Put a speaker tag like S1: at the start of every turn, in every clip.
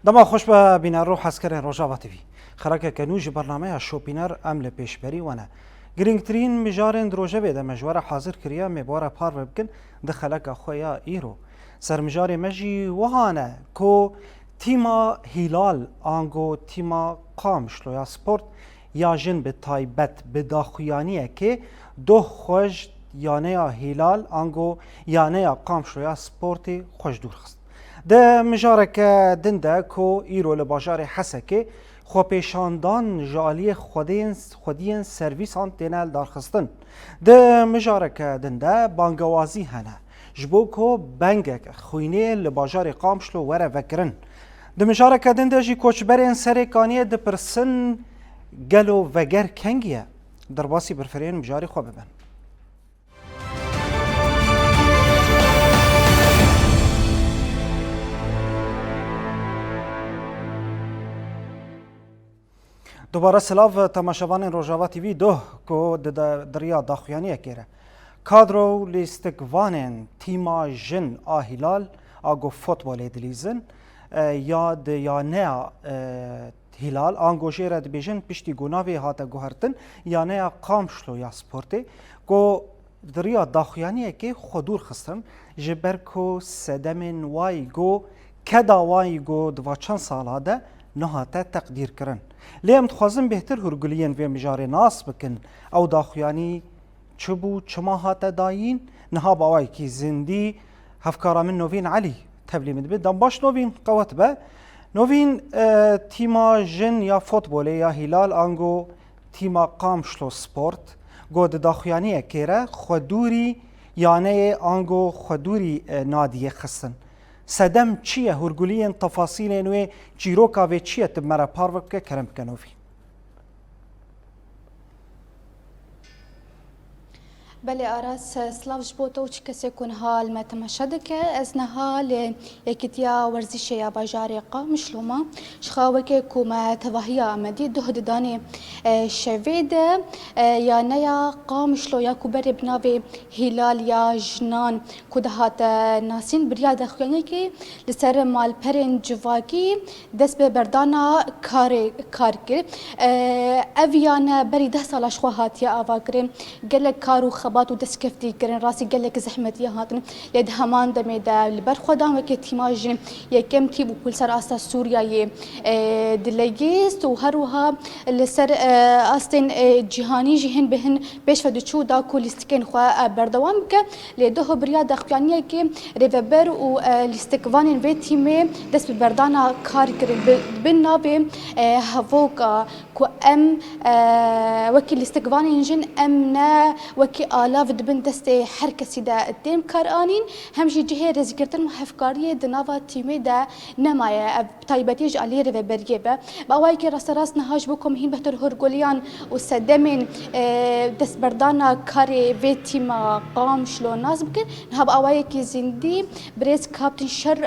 S1: دما خوش به بینر رو حسکر روجاوا تیوی خراکه کنوج برنامه شوپینر عمل پیشبری ونه گرینگترین مجارن دروجه بیده مجوار حاضر کریا میباره پار بکن دخلک خویا ایرو سرمجار مجی وهانه کو تیما هیلال آنگو تیما قامشلو یا سپورت یا جن به تایبت به داخویانیه که دو خوش یانه یا هیلال آنگو یانه یا قامشلو یا سپورتی خوش دور خست ده مجارک دنده کو ایرو لباجار حسکه خو پیشاندان جالی خودین سرویس آن تینال دارخستن ده مجارک دنده بانگوازی هنه جبو کو بنگک خوینه لباجار قامشلو وره وکرن ده مجارک دنده جی کوچبرین سرکانیه ده پرسن گلو وگر کنگیه در باسی برفرین مجاری خو ببن دوباره سلاو تماشاوان روجاوا تیوی دو کو دریا داخویانی اکیره کادرو لیستگوانن تیما جن آهیلال آگو فوتبال دلیزن یا نه هلال آنگو جیره دبیجن پشتی گوناوی هاتا گوهرتن یا نه قامشلو یا سپورتی کو دریا داخویانی اکی خودور خستن جبر کو سدمن وای گو کدا وای گو دوا چند سالاده نهاته تقدیر کرن لیم تخوازم بهتر هرگلین و مجاری ناس بکن او داخویانی چبو چما هاته داین نها باوای کی زندی هفکارا من نوین علی تبلی مدبه دم باش نوین قوت به نوین تیما جن یا فوتبول یا هلال آنگو تیما قامشلو سپورت گود داخویانی اکیره خودوری یانه آنگو خودوری نادیه خستن سدم چیه هرگولین تفاصیل نوی جیروکا و چیه تب مرا پاروک که کرم کنوفی
S2: بله آراس سلاوش بوتو چی کسی کن حال ما تماشاده که از نهال یکتیا ورزش یا بازار قامش لوما شخاوه که کوما توهی آمدی ده دانی شوید یا نیا قامش لو یا کوبر بناوی هلال یا جنان کدهات ناسین بریا دخوانی که لسر مال پرین جواکی دست به بردانا کار کرد اویان بری 10 سال شخواهات یا آواگرم گل کارو خبات و دست کفتی کرن راسی گلک زحمتی هاتن لید همان دمی دا لبر خودم و که تیماجن یکم تیب و پول سر آستا سوریای دلگیست و هروها لسر آستین جهانی جهن بهن پیش فدچو دا کولیستکن خوا بردوام که لیده بریا دخوانیه که ریوبر و لیستکوانین و تیمه دست بردانا کار کرن بنا به هفوکا کو ام وکی لیستکوانین جن ام نه وکی آلاف دبن دست هر کسی دا تیم کار آنین همچی جهه رزگرتن محفکاری دناوا تیمه دا نمایه تایبتیج علی رو بریه با باوایی که راست نهاج بکم هین بهتر هرگولیان و سدمن دست بردانا کاری و تیم قام شلو ناز بکن نه باوایی که زندی برز کاپتن شر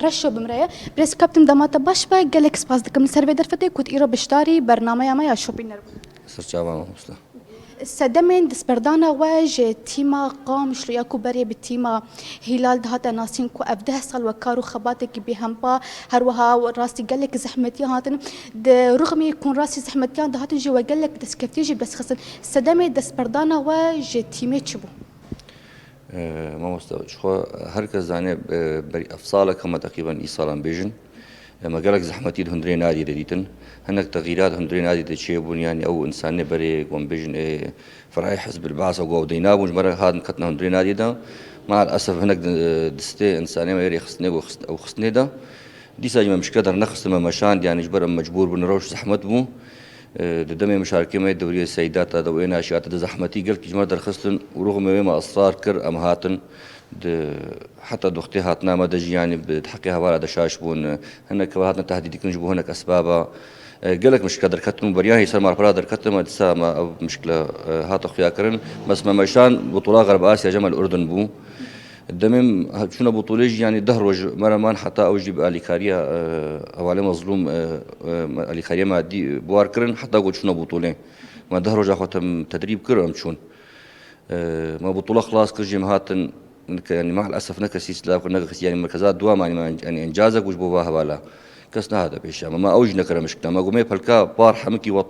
S2: رشو بمريه برز کاپتن دمات باش با گلکس باز دکم سر و درفته کود ایرو بشتاری برنامه ما یا شوپینر
S3: سرچاوان مسلا
S2: سدمن دسبردانا واج تيما قام شلو ياكو بري بالتيما هلال دهاتا ناسين كو افده سال وكارو خباتك بهمبا هروها راسي قالك زحمتي هاتن رغم يكون راسي زحمتي دهاتن جوا قالك دس كفتيجي بس خسن سدمن دسبردانا واج تيمي تشبو
S3: ما مستوى شو هركز زاني بري افصالك هم تقريبا ايصالا بيجن ما قالك زحمتي هندري نادي رديتن هناك تغييرات هندري نادي تشيبون يعني او انسان بري قوم بيجن فرعي حزب البعث او دينا وجمره هذا كتنا هندري نادي ده مع الاسف هناك دستي انساني ما يري خصني او خصني ده دي ساجم مش قادر نخص ما مشان يعني جبر مجبور بنروش زحمت بو دمي مشاركه ما الدوريه السيدات دوينا اشياء زحمتي قلت جمره درخصتن ورغم ما اصرار كر امهاتن حتى دختي هاتنا ما دجي يعني بتحقيها ورا دشاش بون هناك هاتنا تهديد كنجبو هناك اسبابا قالك مش قادر كتم بريان يصير مع برادر كتم دسا ما مشكله هات اخويا كرن بس ما مشان بطوله غرب اسيا جمال الاردن بو الدمم شنو بطولة يعني دهروج مرمان حتى اوجب اليكاريا اوالي مظلوم اليكاريا ما دي بوار كرن حتى اقول شنو بطوله ما دهروج اخوتم تدريب كرم شون ما بطوله خلاص كرجم هاتن يعني مع الاسف نكسيس لا كنا يعني مركزات دوام يعني انجازك وجبوها هوالا كسنا هذا بيشام ما أوج نكرة مشكلة ما قومي بلكا بار حمكي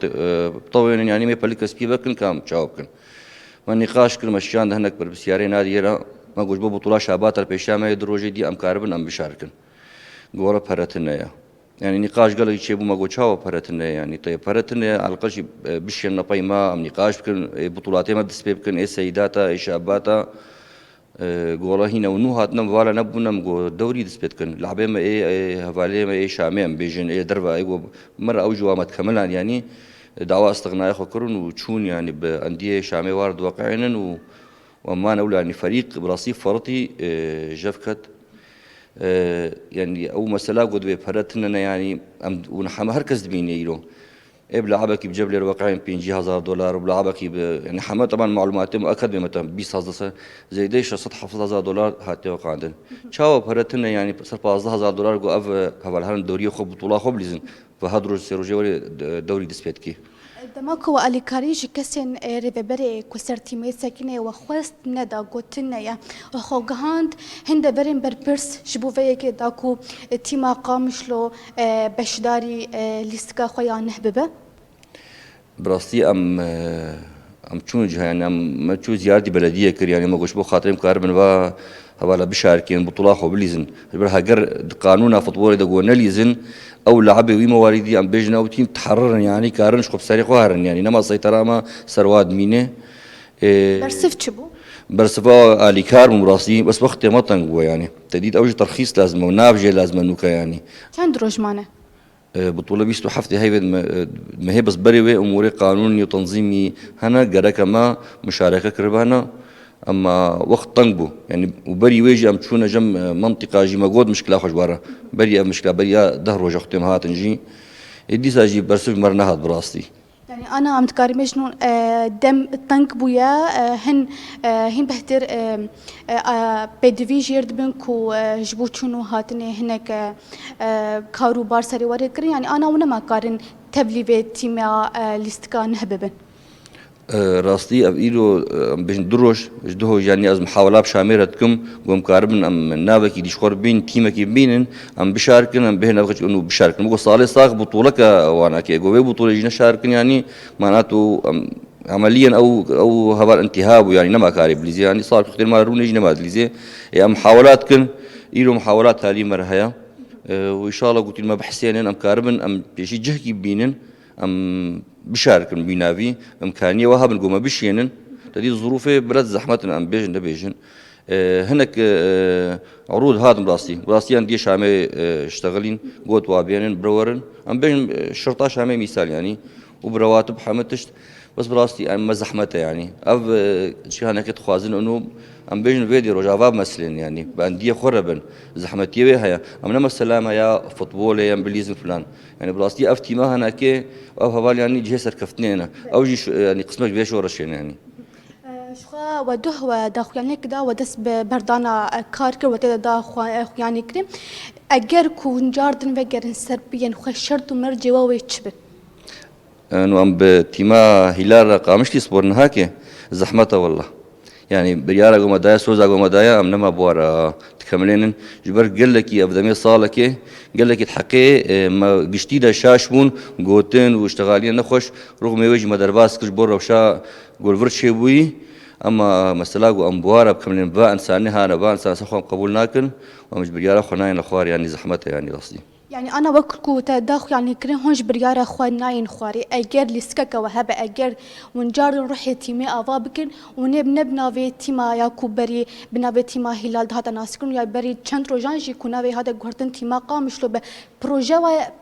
S3: طوين يعني ما بلك سبي بكن كام تشاوبكن والنقاش كل مشيان هناك بالبسياري نادي ما قوش ببطولة شابات البيشام يدروجي دي أم كاربن أم بشاركن قولا بهرتنا يا يعني نقاش قال يشي بو ما قوتشاو بهرتنا يعني طيب بهرتنا على الأقل شي بشي النبي ما أم نقاش بكن بطولاتي ما دسبي بكن إيه سيداتا إيه شاباتا قولا هنا ونوهاتنا ولا نبونا مقو دوري دسبيت كن لعبة ما إيه هفالي ما إيه شامين بيجن إيه دربا إيه مرة أو جوامات كملا يعني دعوة استغناء خكرن وتشون يعني بأندية شامي وارد واقعيا وما نقول يعني فريق برصيف فرطي جفكت يعني أو مسألة قد بفرتنا يعني ونحما هركز دبيني يلو إيه بلعبك بجبل الواقعين $50,000 وبلعبك يعني حما طبعا معلومات مؤكد بمثلا 20,000 زي ديش صد $10,000 هاتي وقع عندنا شاو بفرتنا يعني صار $15,000 جو أف هفالهان دوري خو بطولة خو بليزن فهدرو سيروجي دوري دسبيتكي
S2: دماغ والكاريج كسن ريبري كسرتيمي سكنه وخوست ندا قوتنا يا خوغاند هند برين بربرس شبو فيك داكو تيما قامشلو بشداري ليستكا خويا نحببه
S3: براستي ام چون جه يعني ما چو زيارتي بلديه كر يعني ما قوش بو خاطرم كاربن و هوالا بشاركين بطولة خو بليزن برها قر قانون فوتبول دا قونا ليزن او لعبه وي مواردي ام بيجنا او تيم تحررن يعني كارنش خب سريق وهرن يعني نما سيطره ما سرواد مينه
S2: برسف تشبو
S3: برسفا الي كار مراسي بس وقت ما تنقوا يعني تديد اوج ترخيص لازم ونافجه لازم نوكا يعني
S2: كان دروج معنا
S3: بطولة بيستو حفتي هاي ما هي بس بريوي اموري قانوني وتنظيمي هنا قرك ما مشاركه كربانا اما وقت طنبو يعني وبري ويجي ام تشونا جم منطقه جي مقود مشكله خوش برا بري مشكله بري ظهر وجه اختم هات نجي يدي ساجي برسل مرنا هات براستي
S2: يعني انا عم تكاري مجنون دم طنك بويا هن بهتر بديفيجير دبنكو جبوتشونو هاتني هناك كارو بار سري وريد كرين يعني انا ونا ما كارن تبليفي تيما ليستكان هببن
S3: راستي ابيلو بين دروش جدو يعني از محاولات شاميرتكم قوم كاربن ام نابكي دي شخور بين تيمكي بينن ام بشاركن ام بهنا بغيت انه بشاركن مو صالح صاغ بطولك وانا كي قوي بطوله جينا شاركن يعني معناته عمليا او هذا الانتهاب يعني نما كارب ليزي يعني صار كثير ما روني جينا ما ليزي ام محاولاتكن يلو محاولات تالي مرهيا وان شاء الله قلت ما بحسين ام كاربن ام بيجي جهكي بينن ام بشاركن بينافي امكانيه وهاب نقوم بشينن تدي ظروفه برد زحمتنا ام بيجن دبيجن هناك عروض هاد براسي عندي شامي اشتغلين قوت وابينن برورن ام بين الشرطه شامي مثال يعني وبرواتب حمتشت بس براستي ام زحمته يعني اف شي هناك تخوازن انه ام بيجن فيديو رجافاب مثلا يعني بانديه خربن زحمتي هي امنا السلامه يا فوتبول يا انجليزي فلان يعني براستي افتي ما هناك او هوال يعني جهه سركفتنينا او جي يعني قسمك بيش ورشين يعني
S2: شخا وده وداخل يعني كده ودس بردانا كاركر وتدا داخل يعني كريم اگر كون جاردن وگرن سربيا خشرت مرجي ويتشبن
S3: انه ام بتيما هلال قامشتي صبرنا هاكي زحمته والله يعني بريارة قوم دايا سوزا قوم دايا ام نما بورا تكملين جبر قال لك يا ابدمي صالك قال لك الحقي ما قشتي دا شاشبون قوتين واشتغالين نخش رغم يوجي مدرباس كش بورا وشا قول فرشي بوي اما مسلاقو ام بوارا بكملين با انساني هانا با انسان سخوام قبول ناكن ومش بريارة خناين الاخوار يعني زحمته يعني قصدي
S2: يعني أنا وكلكو تداخل يعني كرين هونج بريارة خوان ناين خواري أجر لسكك وهبة أجر ونجار نروح تيمي أضابكن ونبنا في تيما يا كوبري بنا في تيما هلال هذا ناسكن يا بري چند روجانجي كنا في هذا قهرتن تيما قامش لو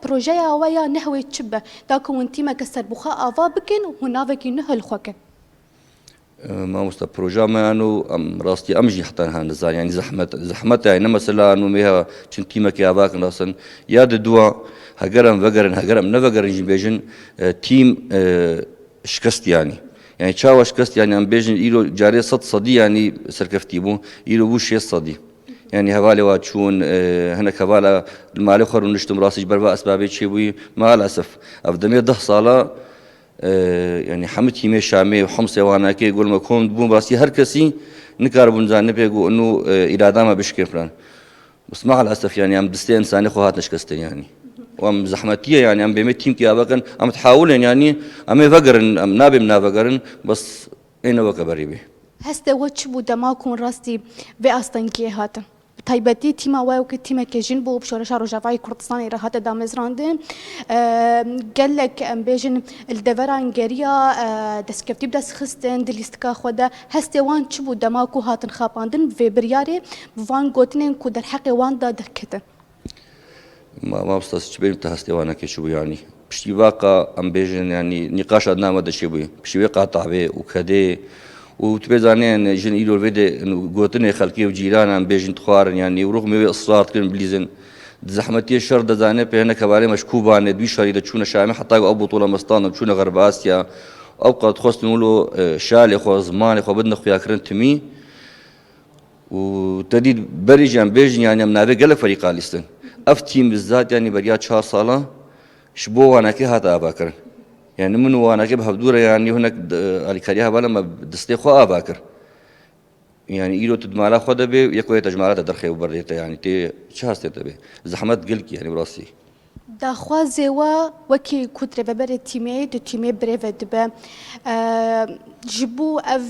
S2: بروجا ويا نحوي تشبه داكو ون تيما كسر بخا أضابكن ونافكي نهل خوكن
S3: ما مست بروجا ما انه راستي امجي حتى هان يعني زحمت يعني مثلا انه ميها چنتي مكي اباك راسن ياد دوا هجرم وگرن هجرم نوگرن جيبيجن تيم شكست يعني تشاو شكست يعني ام بيجن يلو جاري صدي يعني سركفتي بو يلو وش صدي يعني هوالي واتشون هنا كوالا المالي خر ونشتم راسي بربا اسبابي تشيبوي مع الاسف افدمي 10 صاله يعني حمتي مي شامي وحمصي وانا كي يقول ما كون بوم راسي هر كسي نكار بنزان بيقول انه اراده ما بشكل فلان بس مع الاسف يعني ام دستي انساني خو هات نشكستين يعني وام زحمتيه يعني ام بيمت تيم كي ابقن ام تحاولن يعني ام فقرن ام نابم نافقرن بس اين وكبري به
S2: هسته وچ بو دماكون راستي في استنكي هاتا تایبەتی تیما وای وکە تیمێکێژین بۆ بشۆرەشا ڕۆژاوای کوردستانی ڕاهاتە دامەزراندن گەلێک ئەم بێژن دەڤەران گەریە دەستکەوتی بدەست خستن دلیستکا خۆدا هەستێ وان چ بوو دەماک و هاتن خاپاندن vê biryarê van gotinên ku derheqê wan da derketin.
S3: ما بستاس تبين تهستيوانا كشبو يعني بشتي واقع ام بيجن يعني نقاش ادنا ما دشبي بشتي قاطع به وكدي وتبيزانين جن يدور فيدي انه قوتني خلقي وجيران ام بيجن تخوار يعني ورغم اصرار كن بليزن زحمتي الشر دزانه بهنا كباري مشكوبان دوي شريده تشونه شامي حتى او بطوله مستان تشونه غرب اسيا اوقات خص نقولوا شال خو زمان خو بدنا خويا كرنتمي وتديد بريجان بيجن يعني منافق قال فريق اليستن افتيم بالذات يعني بريات شهر صاله شبو وانا كي هذا اباكر يعني من وانا كي بهدوره يعني هناك على كريها بلا ما دستي خو اباكر يعني ايرو تدمالا خو دبي يكوي تجمالات درخي وبريته يعني تي شهرت تبي زحمت قلك يعني براسي
S2: داخوازێەوە وەکی کوترێ بەبەرێ تیمێ دو تیمێ برێڤە دبە ji bo ev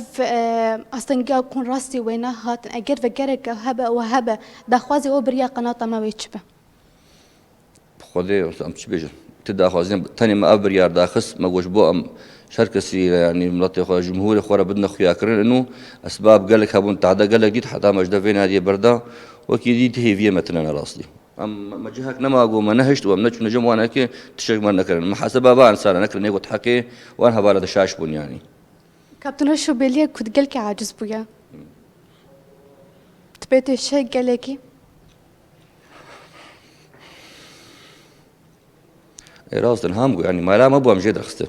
S2: astengiya kun rastî wê nehatin eger vegereke hebe û hebe daxwazê we biriya qenata me wê çi be
S3: خذي ام تبيجن تدا خوازين ثاني ما ابر يار داخس ما وش بو ام شركسي يعني ملطي خو جمهوري خو بدنا خويا كرن انه اسباب قال لك ابون تعدا قال لك دي حتى مجد فين هذه بردا وكيدي هي في مثلا راسلي ام ما جهك نما اقوم ما نهشت وام نجم وانا كي تشك ما نكرن محاسبه بان صار نكرن يقول حكي وانا هباله شاش بون يعني
S2: كابتن شو بيليه كنت قالك عاجز بويا تبيتي شي قالكي
S3: راستن هام يعني ما لا ما بو ام جد رخصته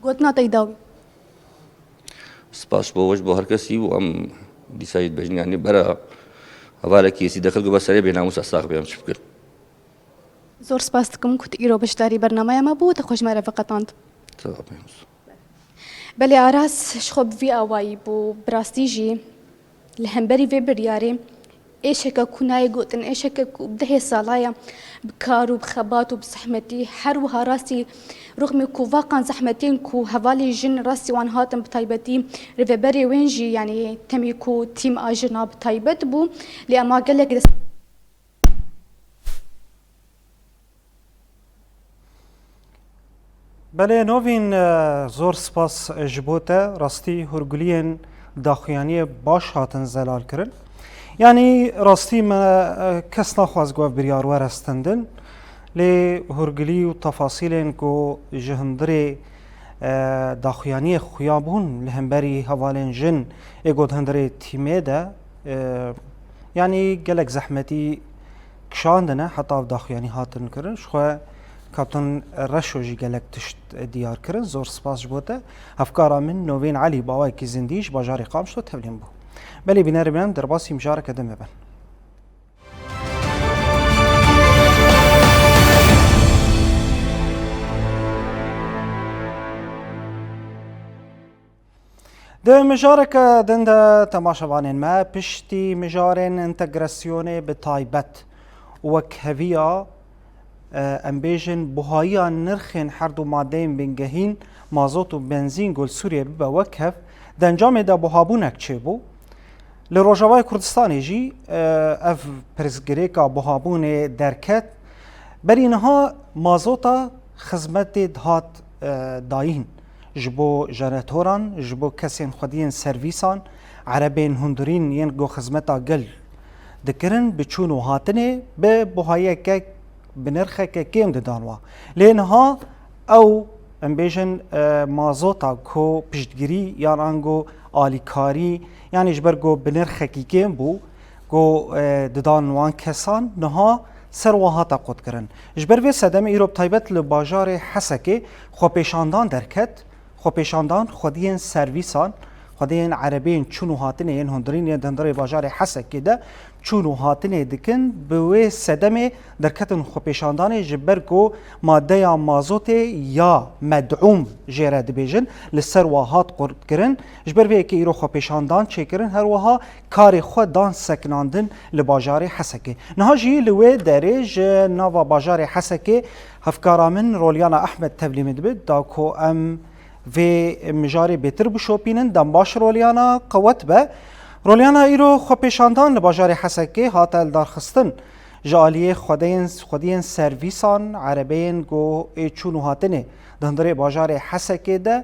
S2: قلتنا تيداوي
S3: سباس بو وش بو هركسي وام ديسايد بجن يعني برا هباله كيسي دخل بس سري بينا موسى ساق بيام شفكر
S2: زور سپاس دکم كنت إيرو بشتاري برنامج ما بو تخوش مرة فقطاند
S3: تمام
S2: بله عراس شخوب في أواي بو براستيجي لهمبري في برياري إيش هكا كناي قوتن إيش هكا بدهي صلايا بكارو بخبات وبزحمتي حروها راسي رغم كو واقعا زحمتين كو هوالي جن راسي وان هاتم بطيبتي ريفبري وينجي يعني تميكو تيم آجنا بطيبت بو لأما قالك
S1: بله نوین زور سپاس جبوته راستی هرگلین داخیانی باش هاتن زلال کرن یعنی راستی ما کس نخواست گفت بریار ورستندن لی هرگلی و تفاصیلن کو جهندری داخیانی خیابون لهمبری حوالین جن اگود هندری تیمه ده یعنی گلک زحمتی کشاندنه حتی داخیانی هاتن کرن شخواه كابتن رشوجي قالك تشت ديار كرن زور سباس جبوته افكار من نوفين علي باواي كي زنديش باجاري قامشتو تبلين بو بلي بنار بنام درباسي مشاركة دم بن ده مشاركة دندا تماشبانين ما بشتي مجارين انتجراسيوني بتايبت وكهفيا ام بیژن بهایی نرخین هر دو ماده بنگهین مازوت و بنزین گل سوریه ببا وکف دنجام دا بهابونک چه بو لروجاوای کردستانی جی اف پرزگریکا بهابون درکت برینها مازوتا خدمت دهات داین جبو جنراتوران جبو کسین خودین سرویسان عربین هندرین ین گو خدمتا گل دکرن بچونو هاتنه به بهایی که بنرخه که کم دانوا لینها او ام بیژن مازوتا کو پشتگیری یا رنگو آلیکاری یعنی جبرگو بنرخه کی کم بو گو دانوان کسان نها سروهاتا قد کرن جبر وی سدم ایروب تایبت لباجار حسکه خو پیشاندان درکت خو پیشاندان خودین سرویسان خودین عربین چونو هاتنه ین هندرین ین دندره باجار حسکه ده چون و هاتنه دکن به صدمه درکتن خوپیشاندان جبر کو ماده یا مازوت یا مدعوم جره دبیجن لسر واهات قرد کرن جبر وی که ایرو خوپیشاندان چه کرن هر وها کار خود دان سکناندن لباجار حسکه نها جی لوی درج نوا باجار حسکه هفکارا من رولیانا احمد تبلیم دبید دا کو ام و مجاری بهتر بشوپینن دم باش رولیانا قوت به رولیانا ایرو خوپیشاندان لباجار حسکه هاتل دارخستن جالیه خودین سرویسان عربین گو چونو هاتنه دهندره باجار حسکه ده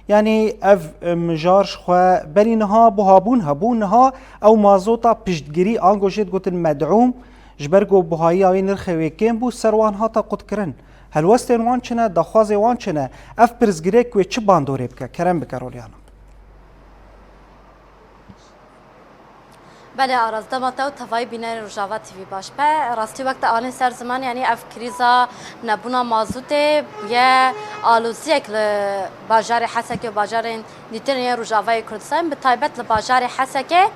S1: یعنی اف مجارش خو بری نها بهابون هبون نها او مازوتا پشتگیری آنگو جد گوتن مدعوم جبرگو بهایی آوی نرخوی کم بو سروان هاتا قد کرن هل وستین وان چنه دخواز وان چنه اف پرزگیره کوی چه باندوری بکه کرم بکه رولیانا
S4: بله آراز دماتا و تفایی بینه روژاوا تیوی باش به راستی وقت آن سر زمان یعنی اف کریزا نبونا مازوته یا آلوزیک لباجار حسکه و باجار دیتر یا روژاوای کردستان به تایبت لباجار حسکه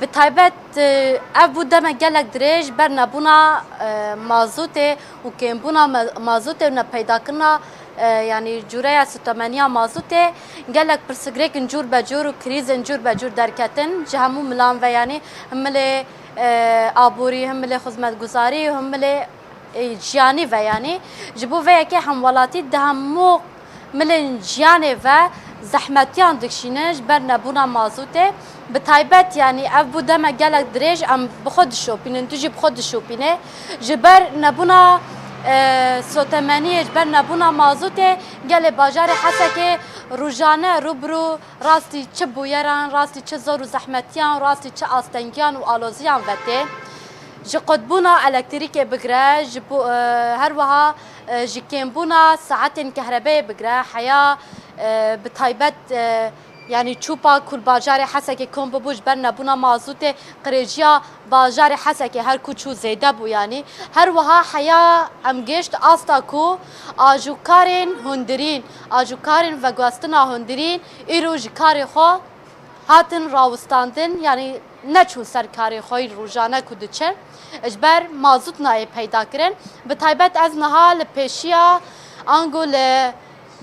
S4: به تایبت اف بوده مگلک دریج بر نبونا مازوته و کم بونا مازوته و نپیدا کرنا یعنی جوره ستمانیا مازوته گلک پرسگریک انجور بجور و کریز انجور بجور درکتن جهمو ملان و یعنی همله آبوری همله خدمت گزاری همله جیانی و یعنی جبو و یکی همولاتی دهمو ملن جیانی و زحمتیان دکشینش بر نبونا مازوته به تایبت یعنی اف بوده ما گلک دریج ام بخود شوپینن تو جی بخود شوپینه جبر نبونا سوتمانی اجبر نبونا مازوته گل باجار حسکه روزانه روبرو راستی چه بویران راستی چه زور و زحمتیان راستی چه آستنگیان و آلوزیان وته جی قطبونا الکتریک بگره هر وها جی کمبونا ساعت کهربای بگره حیا به تایبت یعنی چوبا کل باجار حسکه کم ببوش بر نبونا مازوت قریجیا باجار حسکه هر کوچو زیده بو یعنی هر وها حیا ام گشت آستا کو آجوکارین هندرین آجوکارین و گواستنا هندرین ایرو جکار خو هاتن راوستاندن یعنی نچون سر کاری خوی روزانه کدچن اجبر مازوت نای پیدا کرن به تایبت از نهال پیشیا انگول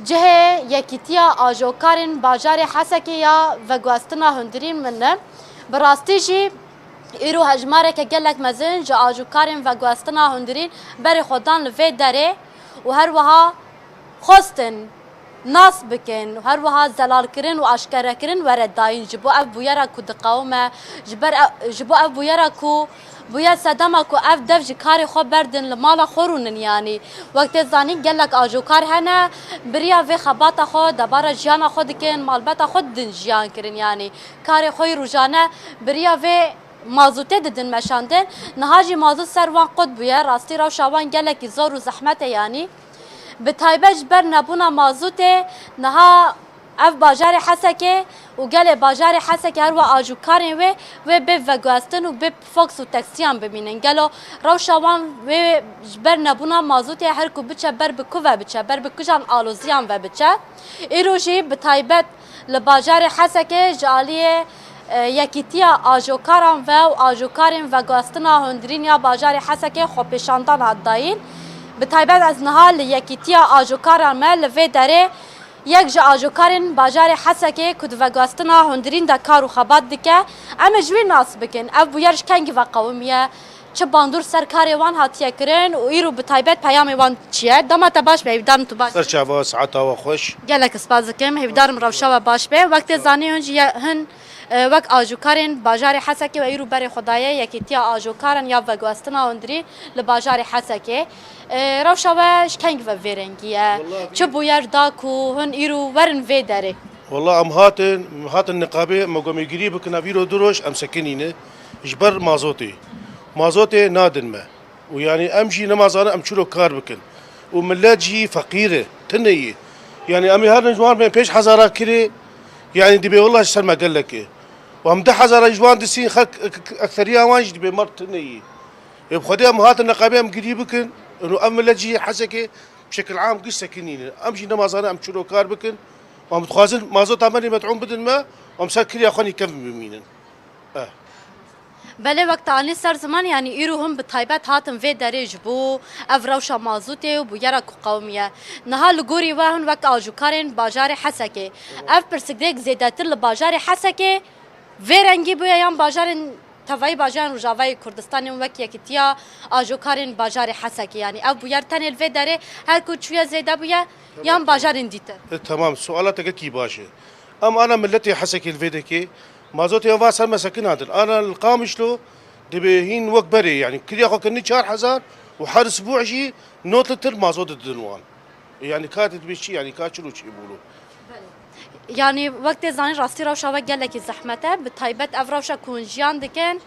S4: جه یکیتیا آجوکارین باجار حسکی یا و گواستنا هندرین منه براستی جی ایرو هجماره که گلک مزن جا آجوکارین و گواستنا هندرین بری خودان لوی داره و هر وها خواستن ناس بکن و هر وها زلال کرن و آشکاره کرن ورد داین جبو اف بویرا کو دقاومه جبو اف بویرا کو بویا صدما کو اف دف جکاری خو بردن لمالا خورونن یعنی وقت زانی گلک آجوکار هنه بریا و خباتا خو دبارا جیانا خو دکن مالبتا خود دن جیان کرن یعنی کاری خوی روزانه بریا و مازوته ددن مشاندن نهاجی مازوت سروان قد بویا راستی رو شوان گلکی زور و زحمت یعنی به تایبج بر نبونا مازوته نها اف باجار حسکه و گل باجار حسکه هر و آجوکارن و به وگاستن و به فوکس و تاکسیان ببینن گلو روشوان و بر نبونا مازوته هر کو بچه بر بکو و بچه بر بکوجان آلوزیان و بچه ایروجی به تایبت لباجار حسکه جالیه یکیتیا آجوکاران و آجوکارن وگاستنا هندرین یا باجار حسکه خوپشاندان هداین به تایبت از نهال یکیتیا آجوکاران مل و داره یک جا آجوکارن باجار حسکه کد و گاستنا هندرین دا کارو خبات دکه اما جوی ناس بکن او بویرش کنگی و قومیه چه باندور سر کاری وان هاتیه کرن و ایرو به تایبت پیام وان چیه دامت باش به هیودارم تو باش
S5: سرچاوا ساعتا و خوش
S4: گلک اسپازکم هیودارم روشا و باش به وقت زانی هنجی هن وقت آجوکارن باجار حسکه و ایرو بر خدایه یکیتیا آجوکارن یا و گاستنا هندری لباجار حسکه روشاوش کنگ و ویرنگیه چه بویر داکو هن ایرو ورن وی داره
S5: والله هاتن نقابه مقومي قريب كنا فيرو دروش ام سكنينه اجبر مازوتي نادن ما ويعني امشي نمازانا ام شلو كار بكن وملاجي فقيره تنيه يعني امي هذا جوان بين بيش حزاره كري يعني دبي والله شر ما قال لك وهم ده حزاره جوان دسين خلق اكثريه وانج دبي مرت تنيه يبخدي ام هاتن نقابه ام قريب بكن انه ام ملاجي حسكه بشكل عام قش سكنينه امشي نمازانا ام شلو كار بكن وهم تخازن مازوت عملي مدعوم بدل ما ومسكر يا اخواني كم بمينن
S4: بله وقت آنی سر زمان یعنی ایرو هم به طایبت هاتم و درج بو افروشا مازوته و بو یرا قومیه نها لگوری و هن وقت آجوکارن باجار حسکه اف پرسگرک زیادتر لباجار حسکه و رنگی بو یان باجار توای باجار روجاوای کردستان وقت یکتیا آجوکارن باجار حسکه یعنی اف بو یر تنل و داره هر کو چویا زیاده بویا یان باجار دیتر
S5: تمام سؤالاتك كي باشا انا ملتي حسكي الفيديكي مازوتي واسر مساكن هذا انا القامش له دبهين وقت بري يعني كل ياخذ كني 4000 وحر اسبوع شي نوت لتر مازوت الدنوان يعني كاتب بشي يعني كاتشلو شي يقولوا
S4: يعني وقت زانی راستی روشا و گلک زحمته به طایبت افروشا کنجیان دکن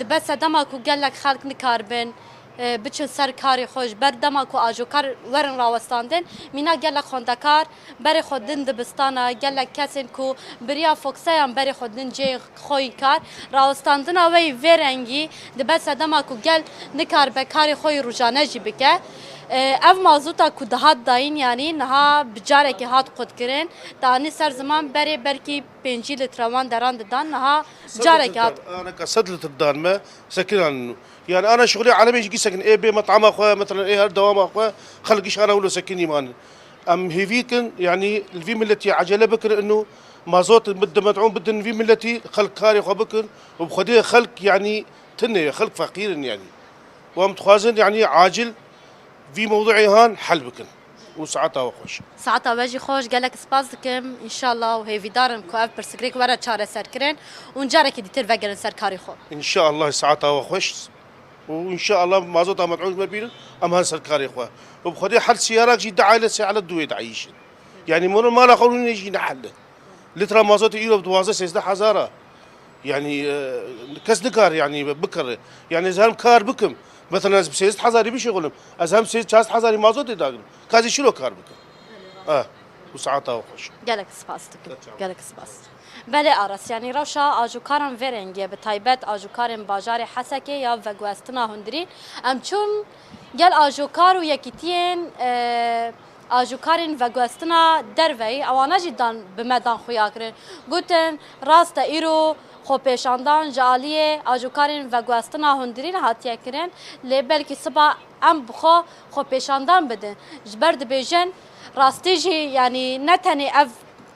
S4: دبت صدما کو گلک خلق نکاربن بچن سر کاری خوش بر دما کو آجوکار ورن راوستاندن مینا گلک خوندکار بر خودن دبستانا گلک کسین کو بریا فوکسایان بر خودن جی خوی کار راوستاندن اوی ورنگی دبت صدما کو گل نکار به کاری خوی روزانه جی بکه اف مازوتا کو دهات داین یعنی نها بجاره که هات خود کرن دانی سر زمان بری برکی 5 لتروان دران دادن نها جاره که هات
S5: انا كسد لتر دان ما سكن يعني انا شغلي عالمي يجي سكن اي بي مطعم اخويا مثلا ايه هالدوام اخويا خلقش انا ولا سكني مان ام هيفيكن يعني الفي ملتي عجله بكر انه مازوت بده مدعوم بدن في ملتي خلق كاري خو بكر وبخديه خلق يعني تنه خلق فقير يعني ومتخازن يعني عاجل في موضوعي هان حل بكن وساعتها وخوش
S4: ساعتها واجی خوش گلک سپاس دکم ان شاء الله و هیوی دارم که اف پرسکریک ورا چاره سر کرن و اونجا که دیتر وگرن سر کاری خو
S5: ان شاء الله ساعتها وخوش وان شاء الله مازوتها مدعوم مربين ام هالسركاري اخوه وبخدي حل سيارات جي دعايله سي على الدوي تعيش يعني مر ما لا خلوني يجي نحل لترا مازوت يورو بدوازه 16000 يعني كاس دكار يعني بكر يعني زهم كار بكم مثلا ب 6000 بيشغلهم ازهم 6000 مازوت داغن كازي شلو كار بكم وساعتها وخوش
S4: گلک سپاس دکم گلک سپاس بله آرس یعنی روشا آجوکارم ورنگی به طایبت آجوکارم باجار حسکه یا وگوستنا هندرین ام چون گل آجوکار و یکیتین آجوکارین وگوستنا دروی اوانا جدان به مدان خویا کرن گوتن راست ایرو خو پیشاندان جالیه آجوکارین وگوستنا هندرین هاتیه کرن لیبل کی صبح ام بخو خو پیشاندان بدن جبرد بیجن راستی جی یعنی نتنی اف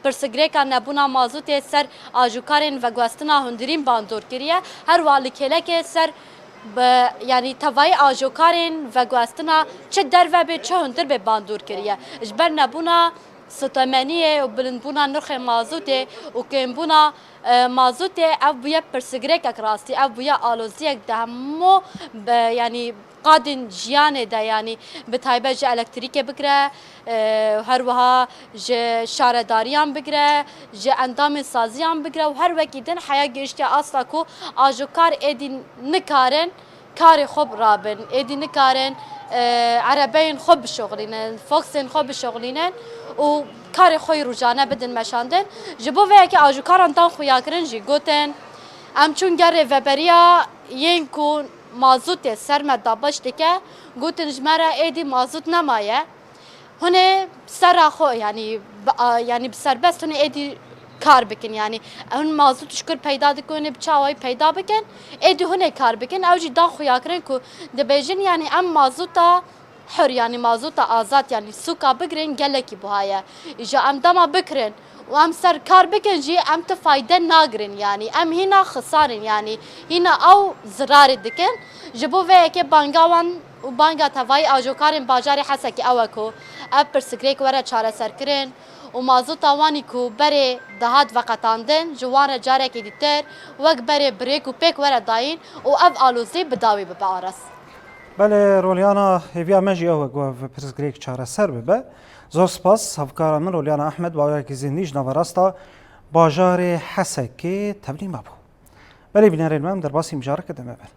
S4: پرسگریکا نبونا مازوت سر آجوکارین و گوستنا هندرین باندور کریه هر والی کلک سر یعنی توای آجوکارین و گوستنا چه در و به چه هندر به باندور کریه اجبر نبونا ستمانیه و بلندبونا نرخ مازوته و کمبونا مازوته اف بویا پرسگریکا راستی اف بویا آلوزیک دهمو یعنی قادن جیانه ده یعنی به طایبه جه الکتریک بگره هر وها جه شارداریان بگره جه اندام سازیان بگره و هر وکی دن حیا گشتی اصلا کو آجوکار ایدی نکارن کار خوب رابن ایدی نکارن عربین خوب بشغلینن فوکسین خوب بشغلینن و کار خوی روزانه بدن مشاندن جبو وی که آجوکاران دان خویا کرن جی گوتن ام چون گره وبریا ین کو مازوت سرمت دابش دکه گوتن جمره ایدی مازوت نمایه هنه سر خو یعنی بسربست هنه ایدی کار بکن یعنی اون مازوت شکر پیدا دکنه بچاوی پیدا بکن ایدی هنه کار بکن او جی دان خویا کرن که دبیجن یعنی ام مازوتا حر یعنی مازوتا آزاد یعنی سوکا بگرن گلکی بوهایه ایجا ام دما بکرن و ام سر کار بکن جی ام تفایده ناگرن یعنی ام هینا خسارن یعنی هینا او زرار دکن جبو وی که بانگاوان و بانگا توای آجوکارن باجاری حسکی اوکو اب پرسکریک وره چاره سر کرن و مازوت آوانی کو بره دهات وقتاندن جوان جاره که دیتر وک بره بریک و پیک وره داین و اف آلوزی بداوی ببه آرس
S1: بله رولیانا هیویا مجی او گو پرسگریک چاره سر ببه زور سپاس هفکار من رولیانا احمد باید که زندیش نوراستا باجار حسکی تبلیم ابو بله بینارین من در باسی مجارک دمه بر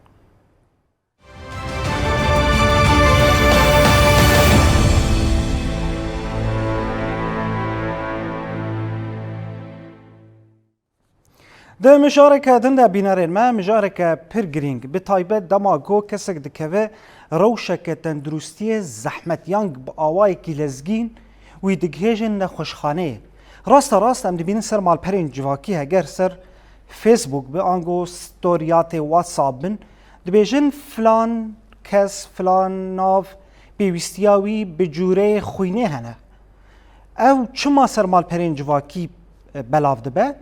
S1: ده مشاركة دندا بينارين ما مشاركة بيرجرينج بتايبت دماغو كسك دكوه روشك تندرستي زحمت يانج بآواي كيلزجين ويدجهجن نخوشخانه راست ام دبين سر مال پرين جواكي هگر سر فيسبوك بانجو ستوريات واتساب بن دبيجن فلان كس فلان ناف بيوستياوي بجوري خوينه هنا او چما سرمال پرین جواکی بلاف دبه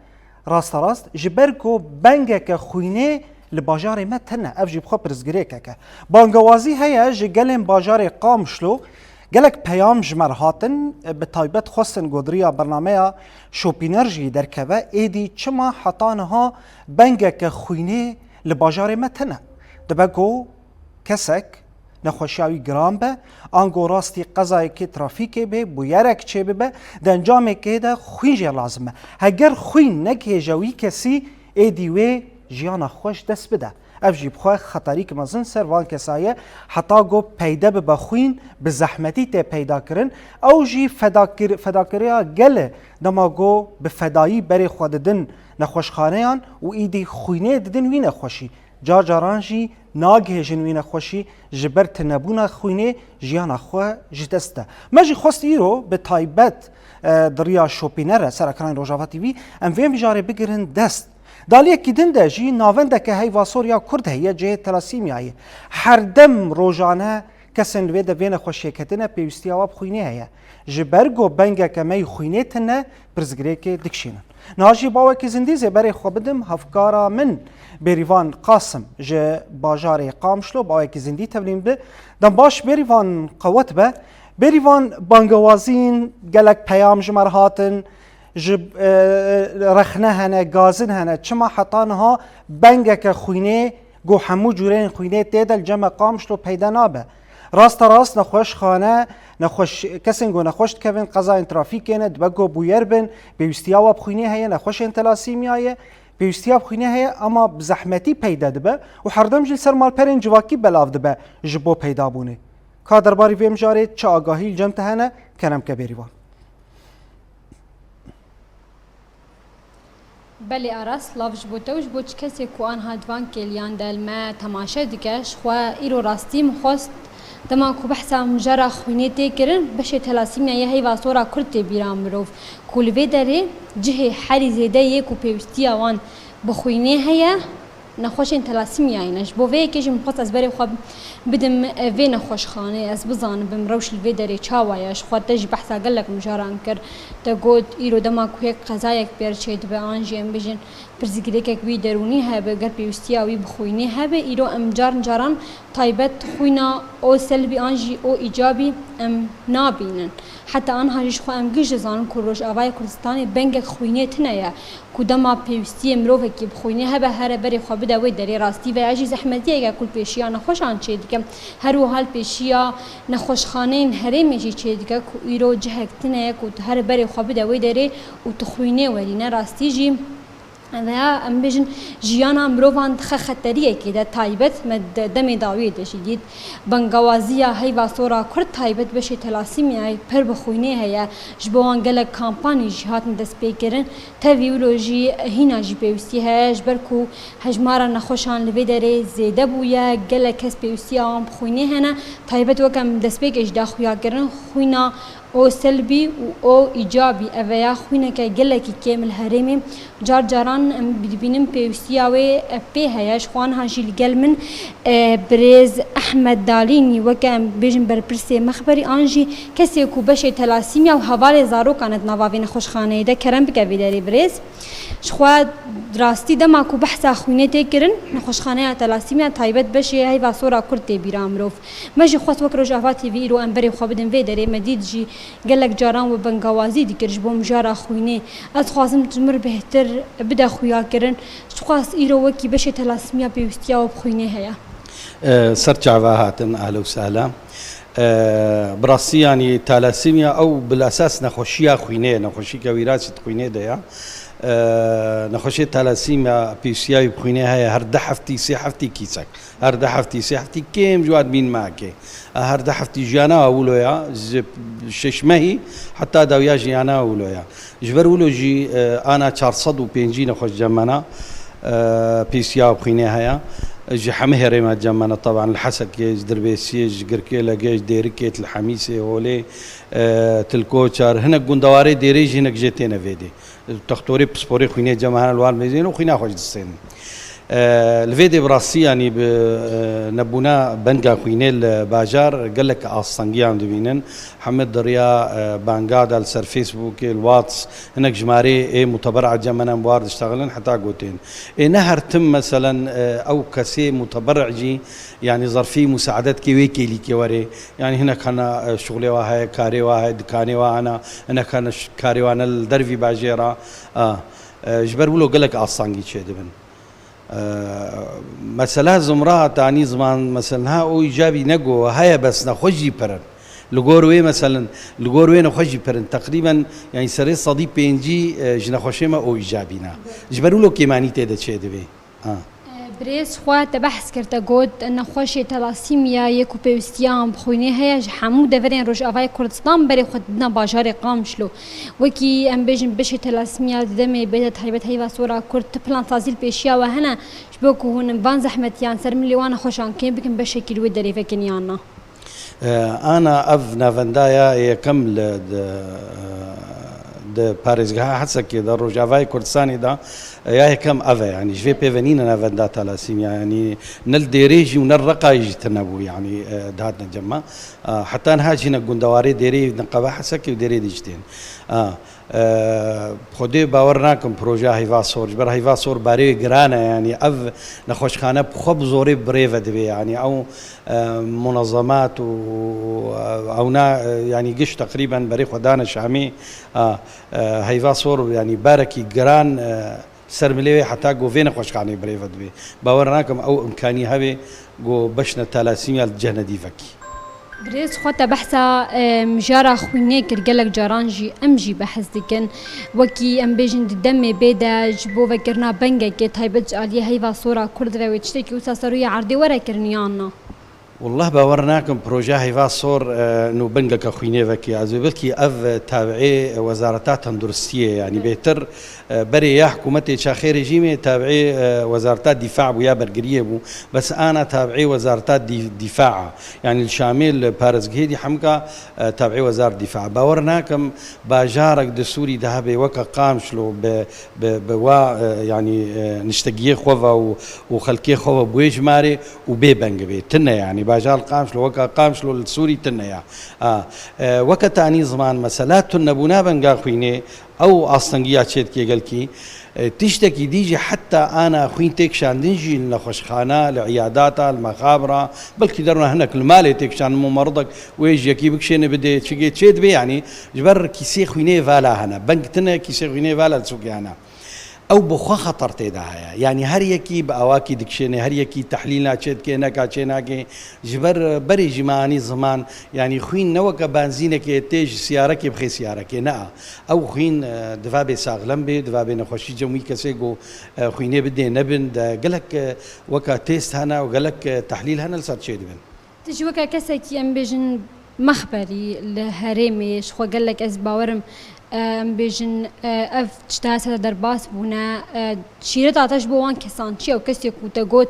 S1: راست جبرگو بنگک خوینه لباجار ما تنه اف جيب خو برزگریکه که بانگوازی هيا جگلن باجار قامشلو گلک پیام جمر هاتن به تایبت خواستن گودریا برنامه شوپینرژی درکوه ایدی چما حتانها بنگک خوینه لباجار ما تنه دبگو کسک نخوشیاوی گرام به آنگو راستی قضایی که ترافیکی به بویرک چه به دنجام که ده خوین جه لازمه اگر خوین نکه جوی کسی ایدیوی جیان خوش دست بده اف جیب خواه خطری که مزن سر وان کسایه حتا گو پیدا به بخوین به زحمتی ته پیدا کرن او جی فداکریا گله دما گو به فدایی بری خود دن نخوشخانه و ایدی خوینه ددن وی نخوشی جار جاران جی ناگه جنوین خوشی جبرت نبونا خوینه جیان خواه جدسته مجی خواست ایرو به تایبت دریا شوپینره سرکران روژاوا تیوی ام ویم جاره بگیرن دست دالیه که دنده جی ناونده که هی واسوریا کرد هیه جه تلاسیمی هیه هر دم روژانه کسن لوی ده وین خوشی کتنه پیوستی آواب خوینه هیه جبرگو بنگه که می خوینه تنه برزگره که دکشینن ناجی باوه که زندیزه برای خواه بدم هفکارا من بریوان قاسم جه باجار قامشلو باوه که زندی تبلیم ده دم باش بریوان قوت به بریوان بانگوازین گلک پیام جمر هاتن جب رخنه هنه گازن هنه چما حطانها بنگه خوینه گو همو جورین خوینه تیدل جمع قامشلو پیدا نابه راست نخوش خانه نخوش کسین گو نخوش کبن قضا ترافیک نه دبگو بویر بن بیوستیا و بخوینه هی نخوش انتلاسی میایه بیوستیا بخوینه هی اما بزحمتی پیدا دبه و هردم جل سر مال پرین جواکی بلاف دبه جبو پیدا بونه کا درباری ویم جاره چه آگاهی جمع هنه کنم که بریوان
S6: بله آراس لاوش بوتوش بوچ کسی کو آنها دوان کلیان دل ما تماشا دکش خو ایرو راستی مخواست دما کو بحثا مجرا خوینه تکرن بشه تلاسیمیا یه هی واسورا کرت بیرام مروف کولوی داره جه حری زیده یک کو پیوستی وان بخوینه هيا نخوش تلاسیمیا اینش بو وی کیش مخواست از بری خو بدم وی نخوش خانه از بزان بم روش الوی داره چاوایش خو تج بحثا قالك مجرا کر تا گود ایرو دما کو یک قضایک برچید به آنجی ام بجن برزگریک وی درونی هبه گر پیوستی وی بخوینه هبه ایرو ام جارن تایبت خوینا او سلبی آنجی او ایجابی ام نابینن حتی آنها ریش خو ام گیج زان کروش اوای کردستان بنگ خوینه تنیا کدام پیوستی امروه کی بخوینه هبه هر بری خو بده وی دری راستی و اجی زحمتی اگه کل پیشیا نخوش آن چه دیگه هر و حال پیشیا نخوش خانه هری میشی چه دیگه ایرو جهکتنه کو هر بری خو بده وی دری و تخوینه ولی نه راستی جی و ام بيجن جيانا مروفان خطريه كده تايبت مد دمي داوي دشيد بنغوازيا هي واسورا كر تايبت بشي تلاسيمي پر بخوينه هي جبوان گله كامباني جهات دس بيكرن تفيولوجي هنا جي بيوسي هاش بركو هجمارا نخوشان لبيدري زيده بويا گله كس بيوسي ام بخوينه هنا تايبت وكم دس بيك اجدا خويا كرن خوينا او سلبي او ايجابي اويا خوينه كي گلكي كامل هرمي جاران ببینیم پیوستیاوی پی هیاش خوان هنجیل گل من برز احمد دالینی وکم بیشم برپرسی مخبری آنجی کسی کو بشه تلاسیمیا و حوال زارو کانت نواوین خوشخانه ده کرم بکوی داری برز شخوا راستی دما کو بحثا خوینه تکرن خوشخانه تلاسیمیا تایبت بشه هی واسورا کرد بیرام روف مجی خواست وکر جواتی وی رو انبری خو بدن وی داری مدید جی گلک جاران و بنگوازی دیگرش بوم جارا خوینه از خوازم تمر بهتر بدا خویا کرن خواست ایرو وکی بشه تلاسیمیا پیوستیا و بخوینه هیا
S7: سرچاوا هاتن اهلا وسهلا براسي يعني تالاسيميا او بالاساس نخوشيا خوينه نخوشي كويراس خوينه ده نخوشي تالاسيميا بيسيا بخوينه هي هر دحفتي سي حفتي كيسك هر دحفتي سي حفتي كيم جواد مين معك هر دحفتي جانا اولويا ششمهي حتى داويا جانا اولويا جبرولو جي انا 450 نخوش جمنا بيسيا بخوينه هيا جي حمهري ما جمنا طبعا الحسد كيج دربيسيج قركيلا جيج ديركيت الحميسي هولي تلكوشار هنا قندواري ديريج هناك جيتينا فيدي تختوري بسبوري خوينه جماهر الوال ميزين وخوينا خوش دسين الفيدي براسي يعني نبونا بنجا خوينه الباجار قال لك اصنجي عم دبينن حمد دريا بانجادا السر فيسبوك الواتس هناك جماري متبرع جمنا موارد اشتغلن حتى قوتين نهر تم مثلا او كسي متبرع جي يعني ظرفي مساعدات كيويكي لي كوري يعني هنا كان شغلي واحد كاري واحد دكاني وانا هنا كان كاري وانا الدرفي باجيرا جبر بلو قال لك اصنجي شي دبن مثلا زمرة تعني زمان مثلا ها او ايجابي نقو هيا بس نخجي برن لغوروي مثلا لغوروي نخجي برن تقريبا يعني سري صديق بينجي جنا خوشيما او ايجابينا جبروا له كيماني تيدا تشي دبي
S6: بريس خوا تبحث كرتا قود أن خوشي تلاسيميا يكو بيوستيان بخويني هيا حمو دفرين روش أفاي كردستان بري خدنا باجاري قامشلو وكي أم بيجن بشي تلاسيميا دمي بيتا تحريبت هيوا صورة كرد تبلان تازيل بيشيا وهنا شبوكو هون فان زحمتيان سر مليوانا خوشان كين بكن بشي كيلو دري فكنيانا
S7: أنا أف نافندايا يكمل د باريزغا حتى كده روجافاي كردستاني دا يا كم أفا يعني جفي بيفنينا نافندا تلاسيميا يعني نل ديريجي ونل رقايج تنبو يعني دهاتنا جمع حتى نهاجينا قندواري ديري نقبا حسكي وديري ديجتين خودي باورناكم بروجا هيفا صور جبر هيفا صور باري جرانا يعني اف نخوش خانه بخب زوري بريفا دبي يعني او منظمات او يعني قش تقريبا بري خدانا شامي هيفا صور يعني باركي جران سرملي حتى جو فين خوش خانه بريفا دبي باورناكم او امكانيه هبي جو بشنا تلاسيميا الجهنه دي فكي
S6: بريز خواتا بحثا مجارة خويني كرقلك جارانجي أمجي بحث دكن وكي أم بيجن دمي بيدا جبو فكرنا بنجا كي تايبج آلية هيفا صورة كرد ويتشتكي وساسروية عردي ورا كرنيانا
S7: والله باورناكم بروجا هيفا صور نو بنجا كخويني فكي عزوبلكي أف تابعي وزارتات تندرسية يعني بيتر بري يا حكومتي شاخير رجيمي تابعي وزارتات دفاع ويا برقريه بو بس انا تابعي وزارتات دفاع يعني الشامل بارز جهيدي حمكا تابعي وزاره دفاع باورناكم باجارك دسوري ذهبي وكا قامشلو بوا يعني نشتقيه خوفا وخلكيه خوفا بويج ماري وبي بنجبي تنا يعني باجار قامشلو وكا قامشلو السوري تنا يا وكا تاني زمان مسالات النبونا بنجا خويني او اصلا شيت كي قال كي تشتكي ديجي حتى انا خوينتك شان نجي لنخشخانه لعياداتها المخابره بلكي درنا هناك المالتك شان ممرضك ويجي كي بكشين بدي تشيت بي يعني جبر كيسي خويني فالا هنا بنكتنا كيسي خويني فالا السوق هنا او بخوا خطر تيداها يعني هر يكي باواكي دكشيني هر يكي تحليلنا تشيت كي نكا تشيناكي جبر بري جماني زمان يعني خوين نوكا بنزينك تيج سيارك بخي سيارك نا او خوين دفابي ساغلم بي دفابي نخوشي جموي كسيغو خويني بدي نبن قالك وكا تيست هنا وقالك تحليل هنا لصار تشي دبن
S6: تجي وكا كسكي ام بيجن مخبري الهرمي شخو قالك از باورم بيجن اف تشتاسه درباس بونا شيرت عطاش بوان كسان شي او كسي كوتا قوت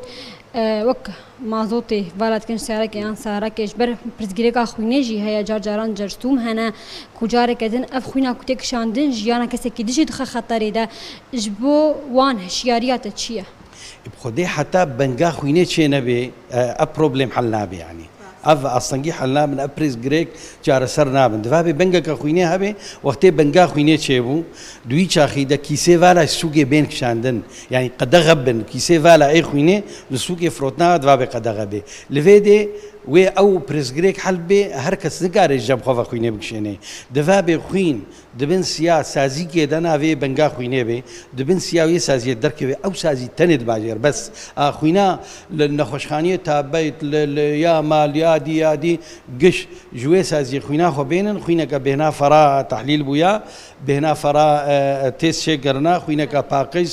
S6: وك مازوتي فالات كنش سارك يعني سارك اجبر برزقريك اخويني جي هيا جارجاران جرتوم هنا كوجارك ادن اف خوينا كوتك شاندن جيانا كسكي ديجي دخ خطري دا جبو وان هشياريات تشيه
S7: بخدي حتى بنجا خويني تشي نبي بروبليم حلنا بي يعني اف اصلا حلنا من ابريز جريك جار سرنا من دفابي بنجا كخويني هبي وقتي بنجا خويني تشيبو دوي تشاخي دا كيسي فالا سوقي بين كشاندن يعني قد غبن كيسي فالا اي خويني لسوقي فروتنا دفابي قد غبي لفيدي وي او بريز جريك حلبي هركس نقار جاب خوفا خويني بكشيني دفابي خوين دبن سيا سازي كده نافي بنجا خويني بي دبن سيا وي سازي دركبي او سازي تند باجر بس خوينا لنخوشخانيه تابيت يا مال يا دي قش جوي سازي خوينا خو بينن خوينا كبهنا فرا تحليل بويا بهنا فرا تيس شجرنا خوينا كباقي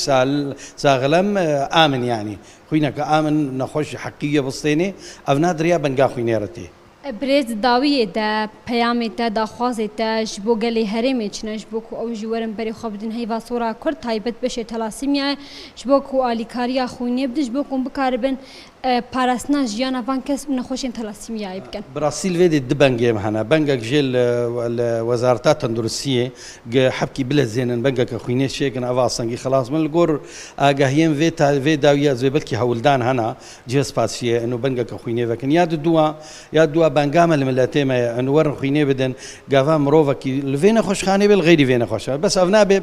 S7: ساغلم امن يعني خوينا كامن نخوش حقيقيه بسطيني افنا دريا بنجا خويني رتي
S6: بريز داویه دا پیامی تا دا خوازه تا جبو گلی هرمی چنش بکو او جوارم بری خوابدن هیوا صورا کرد تایبت بشه تلاسیمیه جبو کو آلیکاریا خوینی بدش بکن بکاربن پاراستنا ژیانە وان کەس نەخۆشین تەلاسیمیایی بکەن.
S7: براسیل وێدێ دبنگێ هەنا بەنگێک ژێ وەزارەتا تەندروستیە حەبکی بلە زێنن بەنگەکە خوێنێ شێکن ئەوا سەنگی خلاص من لەگۆڕ ئاگاهیەم وێ داویە زێ بەلکی هەولدان هەنا جێس پاسیە ئەنو بەنگەکە خوێنێ بکەن یا دووە بەنگامە لە ملەتێمە ئەنوەرن خوێنێ بدەن گاوا مرۆڤکی لڤێ نەخۆشخانێ بێ غەیری وێ نەخۆشە بەس ئەو نابێ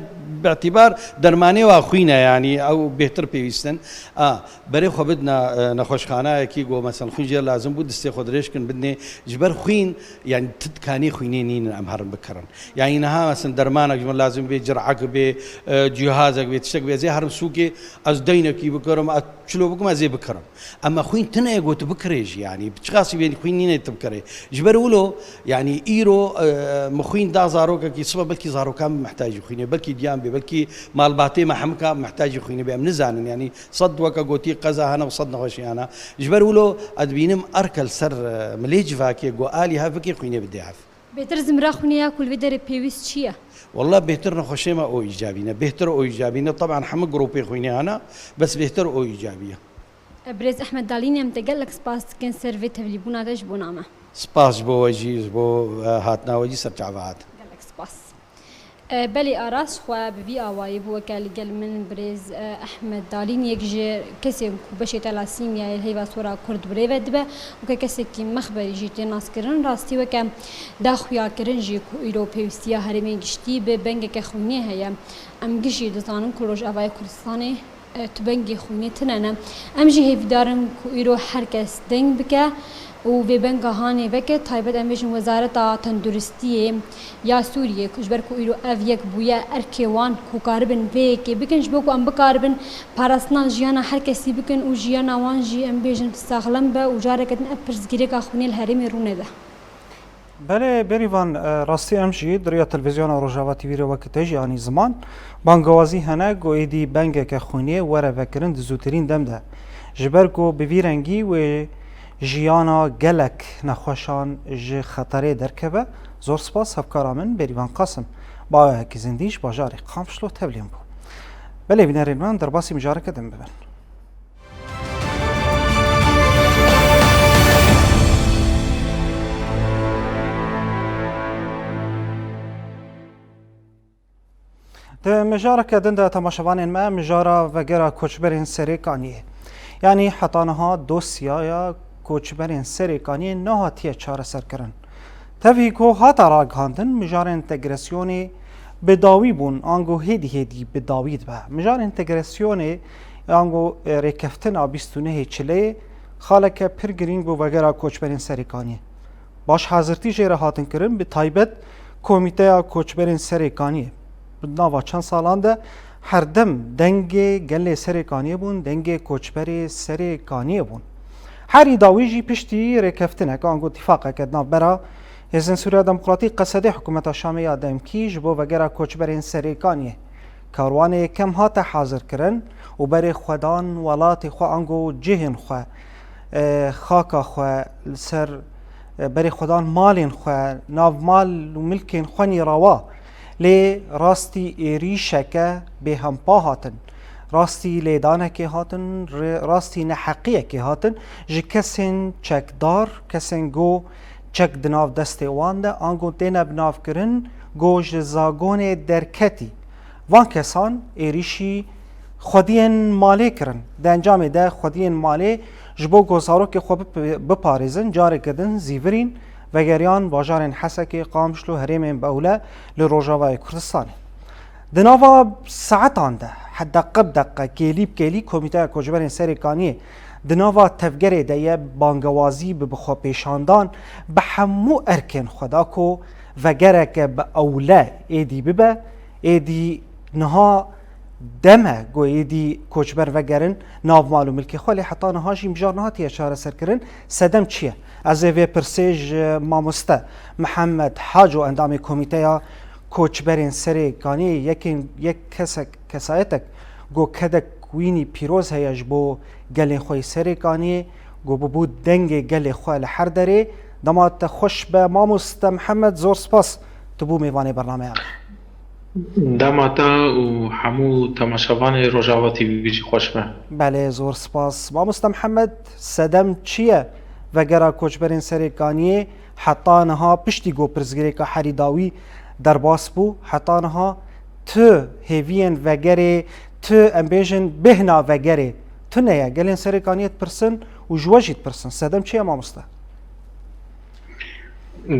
S7: باعتبار دەرمانەوە خوینە ینی ئەو بهتر پێویستن بەرێ خۆ بدنا نەخۆشخانایەکی گۆ مەسەن خوینجێ لازم بوو دەستێ خۆ درێژکن بدنێ ژبەر خوین یان تکانی خوینێ نین ئەم هەرم بکڕن یانی نەها مەسن دەرمانێک من لازم بێ جرعەک بێ جیهازێک بێ تشتێک بێ زێ هەرم سووکێ ئەس دەینەکی بکڕم چلۆ بکەم ئەزێ بکڕم ئەمە خوین تنەیە گۆت بکرێژ ینی بچقاسی بێنی خوین نینێت بکڕێ ژبەر ولۆ ینی ئیرۆ مخوین دا زارۆکێکی سبە بەلکی زارۆکان محتاجی خوینێ بەلکی دیان بێ بەلکی ماڵباتێ مەحەمکە محتاجی خوینێ بێ ئەم نزانن ینی سەد وەکە گوتی قەزا هەنە و سەد نەخۆشیانە ژبەر ولۆ ئەدبینم ئەرکەل سەر ملێجڤاکێ گۆ ئالی هەفکی خوینێ بدێهاف
S6: بێتر زمرا خوێنەیە کولوێ دەرێ پێویست چییە؟
S7: والله بهتر نخوشيما او ايجابينا بهتر او ايجابينا طبعا حمق جروبي خويني انا بس بهتر او ايجابيه
S6: بريز احمد داليني ام تقال لك سباس كان سيرفي تبليبونا داش بونامه
S7: سباس بو وجيز بو هاتنا وجي سرجعات
S6: قال لك سباس بلي اراس خو ببي اواي بو قال من بريز احمد داليني يجي كسي بشي تلاسيم يا هي صوره كرد بري ودبه وكسي كي مخبري جيتي ناس كرن راستي وك داخويا كرنجي اوروبيستيا هرمي گشتي به بنگ كخوني هيا ام گشي دزانن كروج اواي كردستاني تبنگي خوني تنانا ام جي هيف دارن كيرو هركس دنگ بك و به بنگ هاني بك تايبت ام بيجن وزارة تندرستي يا سوريا كجبر كو يرو افيك بويا اركيوان كو كاربن بك بكنج بوكو ام بكاربن باراسنا جيانا هركسي بكن و جيانا وان جي ام بيجن ساغلم با و جاركتن ابرز گيرك اخوني الهرم رونه ده
S1: بله بریوان راستی امشی دریا تلویزیون روجاوا تیوی رو وقت تیجی آنی زمان بانگوازی هنگ گویدی بنگ که خونیه وره وکرن دزوترین دم ده جبر کو بویرنگی و جیانا گلک نخوشان ج خطره درکبه زور سپاس هفکارا من بریوان قاسم با هکی زندیش باجاری قامشلو تبلیم بو بله بینرین من در باسی مجارکه دم ببن ده مجارکه دنده تماشاوان ما مجارا وگرا کوچبرین سریکانیه یعنی حتانها دوسیا یا کوچبرین سریکانیه نهاتیه چاره سر کرن تفی کو هاتا راگهاندن مجار انتگراسیونی بداوی بون آنگو هیدی بداوید به مجار انتگراسیونی آنگو ریکفتن آبیستونه چله خالک پرگرینگ بو وگرا کوچبرین سریکانیه باش حاضرتی جیره هاتن کرن به تایبت کمیته کوچبرین سریکانیه ناوا چند سالان ده هر دم دنگ گله سریکانیه بون دنگ کوچبری سریکانیه بون هر ایداویجی پشتی رکفتنه که آنگو اتفاقه که ناو برا هزن سوریه دموکراتی قصده حکومت شامی آدم کیش بو وگره کوچبرین سریکانیه کاروانه کم هات حاضر کرن و بری خودان ولات خو آنگو جهن خو خاکا خو سر بری خودان مالین خو ناو مال و ملکین خوانی روا لی راستی ایریشکه به هم پا هاتن راستی لیدانه که هاتن راستی نحقیه که هاتن جه کسین چکدار کسین گو چک دناف دست وانده آنگو دینه بناف کرن گو جزاگون درکتی وان کسان ایریشی خودین مالی کرن ده انجام ده خودین مالی جبو گوزارو که خوب بپارزن جاره کدن زیورین وگریان باجارن حسکی قامشلو هریم باوله لروجاوای کردستان دناوا ساعتان ده حد دقه کلی کمیته کوچبرین سریکانی دناوا تفگره ده بانگوازی به بخوا پیشاندان به همو ارکن خدا کو وگره که به اوله ایدی ببه ایدی نها دمه گو ایدی کوچبر وگرن ناو مالو ملکی خوالی حتی نهاشی مجار نهاتی اشاره سر کرن سدم چیه؟ از وی پرسیج ماموسته محمد حاج و اندام کمیته کوچبرین سریکانی یک کسایتک گو کدک وینی پیروز هیش بو گل خوی سریکانی گو بود دنگ گل خوی لحر داره دمات خوش به ماموسته محمد زور سپاس تبو میوانی برنامه هم
S8: داماتا و حمو تماشاوان روجاوا تیوی خوش به.
S1: بله زور سپاس مامۆستا محەممەد سەدەم چییە vegera koçberên serêkaniyê heta niha piştî goppirzgirêka herîdawî derbas bû heta niha tu hêviyên vegerê tu em bêjin bêhna vegerê tu ne ye gelên serêkaniyê pirsin û ji we jî pirsin sedem çi ye mamosta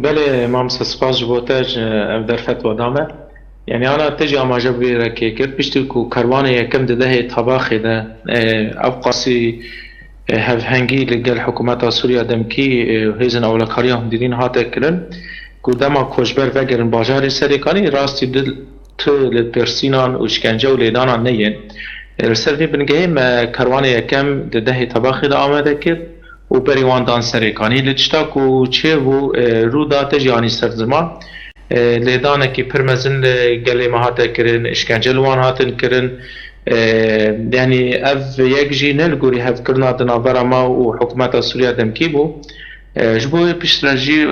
S8: بله مامسا سپاس جبوتاج اف در فتوى دامه يعني انا تجي اما جبري ركيكر بيشتكو كروانه يكم ده طباخي ده ابقاسي هفهنگی لگل حکومت سوریا دمکی هیزن اولکاریا هم دیدین هاته کرن کدام کوشبر وگرن باجار سریکانی راستی دل تو لپرسینان و شکنجه و لیدانان نیین رسالتی بنگه ما کروان یکم ده طباخی ده آمده کرد و بریوان دان سریکانی لچتاک و چه و رو داته جانی سرزمان لیدانه که پرمزن گلی ما هاته کرن شکنجه لوان هاتن کرن يعني اف يجي نلقوري هف كرنا دنابرا ما وحكومات سوريا دمكي بو جبو بيشتراجي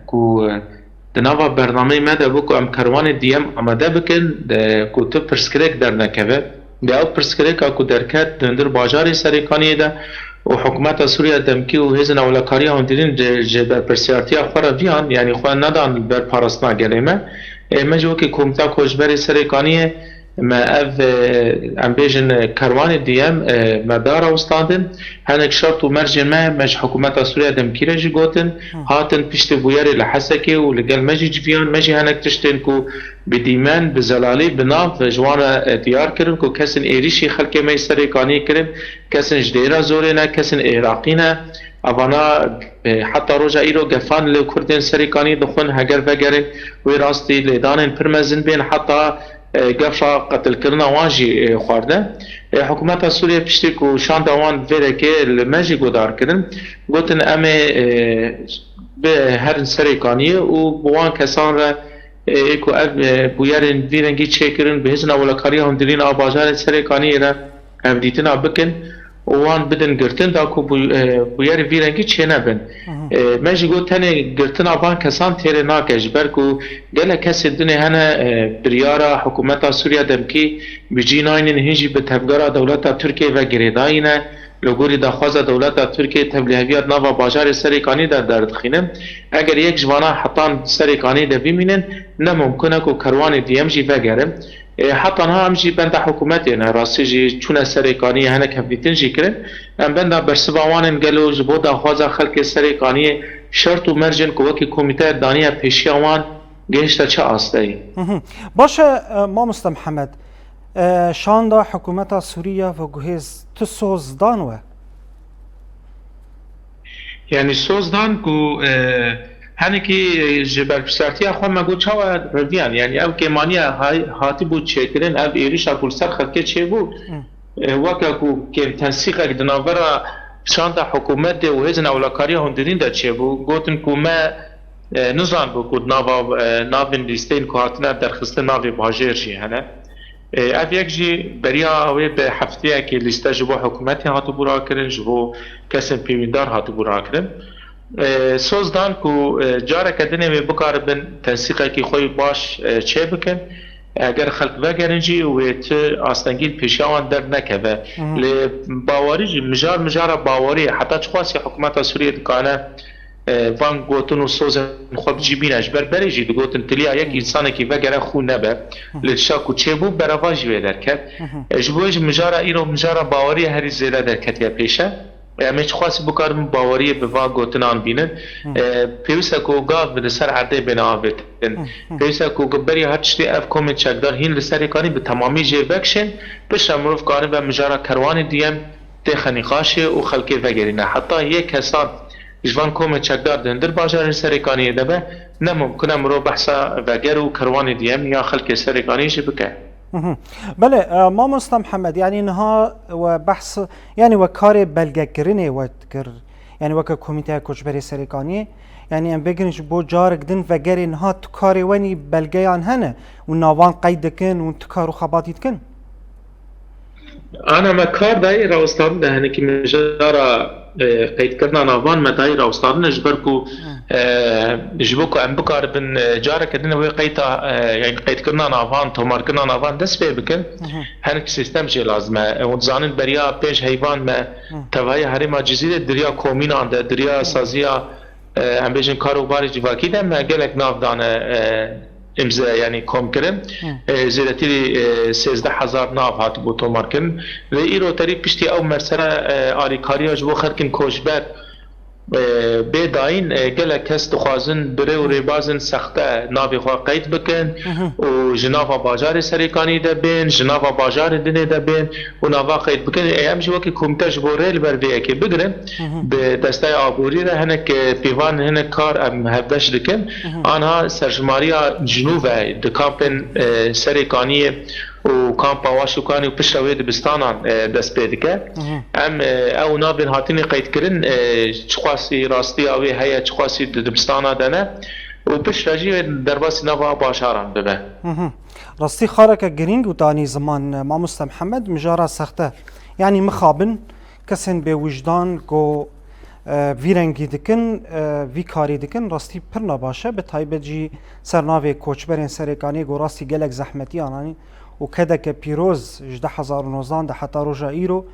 S8: كو دنابا برنامج ماذا بوكو ام كروان ديام اما دا بكن كو تو برسكريك در نكبه دا او برسكريك اكو دركات دندر باجاري سريكاني دا وحكومات سوريا دمكي وهزن اولكاريا هندرين جبر برسيارتيا خورا فيان يعني خوان ندان بر بارستنا قليمه مجوكي كومتا كوجبري سريكاني ما اف ام بيجن كروان ديام مدار وستاندن هنك شرط ومرجع ما مج حكومات سوريا دمكيره جي قوتن هاتن بيشت بوياري لحسكي ولقال مجي جفيان مجي هنك تشتنكو بديمان بزلالي بناف جوانا ديار كرن كو كسن ايريشي خلقي ما يسريكاني كرن كسن جديرا زورينا كسن ايراقينا اوانا حتى روجا ايرو قفان لكردين سريكاني دخون هجر فجرن وراستي لدانن برمزن بين حتى قفا قتل كرنا واجي خواردن حكومت سوريا بشتك و شان دوان فيركي المجي قدار كرن قلتن امي بهر سريكانية و بوان كسان را ايكو بويارن فيرنجي تشيكرن بهزن اولكاريا هندرين آباجار سريكانية را همديتنا بكن وان بدن گرتن دا کو بویار ویرنگی چه نبن مجی گو تنه گرتن آبان کسان تیره ناکش برکو گله کسی دنه هنه بریارا حکومت سوریا دمکی بجیناین هنجی به تبگارا دولت ترکیه و گریداینه لگوری دخواز دولت ترکیه تبلیغیات نوا باجار سریکانی در دردخینم اگر یک جوانا حتان سریکانی ده بمینن نممکنه که کروان دیم جی وگرم حتى أنا أمشي بند حكومتي أنا راسي جي شون السرقانية هنا كفيتين جي كرن أم بند برسبوان قالوا جبودا خوازا خلق السرقانية شرط ومرجن كوكي كوميتة دانية بيشيوان جيشتا چه أصدي
S1: باشه مامۆستا محەممەد شاندا حکوومەتە سووریا و گوهێز تو سۆزدانوە
S8: يعني سوزدان كو هنكي جبل بسرتيا خو ما قلت هوا رفيان يعني او كيمانيا هاتي بو تشيكرين او ايريشا كل سر خلكي تشيبو وكاكو كيم تنسيقك دنافرا شانتا حكومت دي وهزن اولكاريا هندرين دا تشيبو قلتن كو ما نظام بو كود نافن ليستين كو هاتنا درخستن نافي باجير جي هنا اف يك جي بريا اوي بحفتيا كي ليستا جبو حكومتي هاتو برا كرن جبو كسن بيويندار هاتو برا كرن سوزدان کو جاره کدنه می بکار بن تنسیقه کی خوی باش چه بکن اگر خلق وگرنجی و ت آستنگیل پیشاوان در نکبه ل باوری مجار باوری حتی خاصی حکومت سوریه دکانه وان گوتن و سوز خوب جیبینش بریجی گوتن تلیا یک انسان کی وگره خو نبه لشاکو چه بو برواج و درکت جبوج مجار ایرو مجار باوری هری زیاده درکت یا پیشه يعني خاص بكارم باوريه بوا گوتنان بينن پيوسا کو گاف به سر عده بناوت پيوسا کو گبري هرچتي اف کومنت چقدر هين لسريكاني به تمامي جيبكشن بش مروف كاني و مجارا كروان ديم تخنيقاشه و خلقي وگرينه حتى یک حساب جوان کومنت چقدر دندر باجار سريكاني دبه نممكن مرو بحثا وگر و كروان ديم يا خلقي سريكاني جبكه
S1: بله مامۆستا محەممەد يعني نها وبحث يعني وكار بلگەکردنê وەکر يعني وەکە کۆمیتەیە کۆچبەری سەرێکانیە يعني em بگرن ji بۆ carek din vegerê niha tu karê wenî belgeyan hene û navan qeyd dikin û tu kar û xebatî dikin
S8: أنا ما كار داي راوستان ده هنيك مجرى قيد كرنا نافان ما داي راوستان جبركو جبوكو أم بكار بن جارك إنه هو قيتا يعني قيد كرنا نافان تمر كرنا نافان دس في بكن هنيك سيستم شيء لازمه وتزانن بريا بيش هيفان ما تبعي هريما جزيرة دريا كومين عند دريا سازيا أم بيجن كاروباري جواكي ده ما قالك ناف دانا امضا يعني کم کردن زیرتی 13000 ناف هات بو تومار کردن و ایرو تری پشتی او مرسره آریکاریا جو خرکن کوشبر بداین گله کس دخوازن بره و ریبازن سخته ناوی خواه قید بکن و جناوا باجار سریکانی ده بین جناوا باجار دنه ده بین و ناوا قید بکن ایم جو که کمتش بو ریل بر وی که بگرن به دسته آبوری ده هنک پیوان هنک کار ام هفدش دکن آنها سرجماریا جنوبه دکامپن سریکانی و کامپا واشوکانی و پشتوی دبستانان دست پیدکه ام او نابین هاتینی قید کرن چخواسی راستی اوی هیا چخواسی دبستانا دنه و پشتاجی درباسی نوا باشاران ببه
S1: راستی خارك جرينج وتاني زمان ماموستا محمد مجارا سخته يعني مخابن كسن بوجدان كو ویرنگی دکن وی کاری دکن راستی پر نباشه به تایبه جی سرناوی کوچبرین سرکانی گو راستی گلک زحمتی آنانی و کده که پیروز 10019 ده حتی روژا ایرو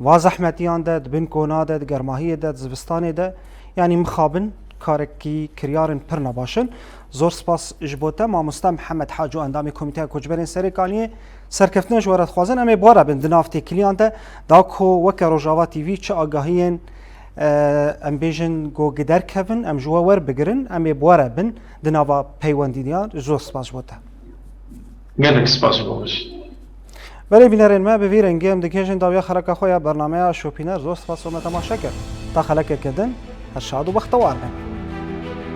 S1: و زحمتیان ده دبن کونا ده گرماهی ده زبستان ده یعنی مخابن کارکی کریارن پر نباشن زور سپاس جبوته ماموستا محمد حاجو اندامی کمیته کوچبرین سرکانی سرکفتنش ورد خوازن امی بارا بند نافتی کلیان ده داکو وک روژاوا تیوی چه آگاهین ام بیژن گو گدر کفن ام جوا ور بگرن ام بواره بن دناوا پیوندی دیان جو سپاس بوده
S8: گلک سپاس بوش
S1: ولی بینرین ما به رنگی ام دکیجن داویا خلق خویا برنامه شوپینر زو سپاس و متماشا کرد تا خلق کردن هر شاد و بختوار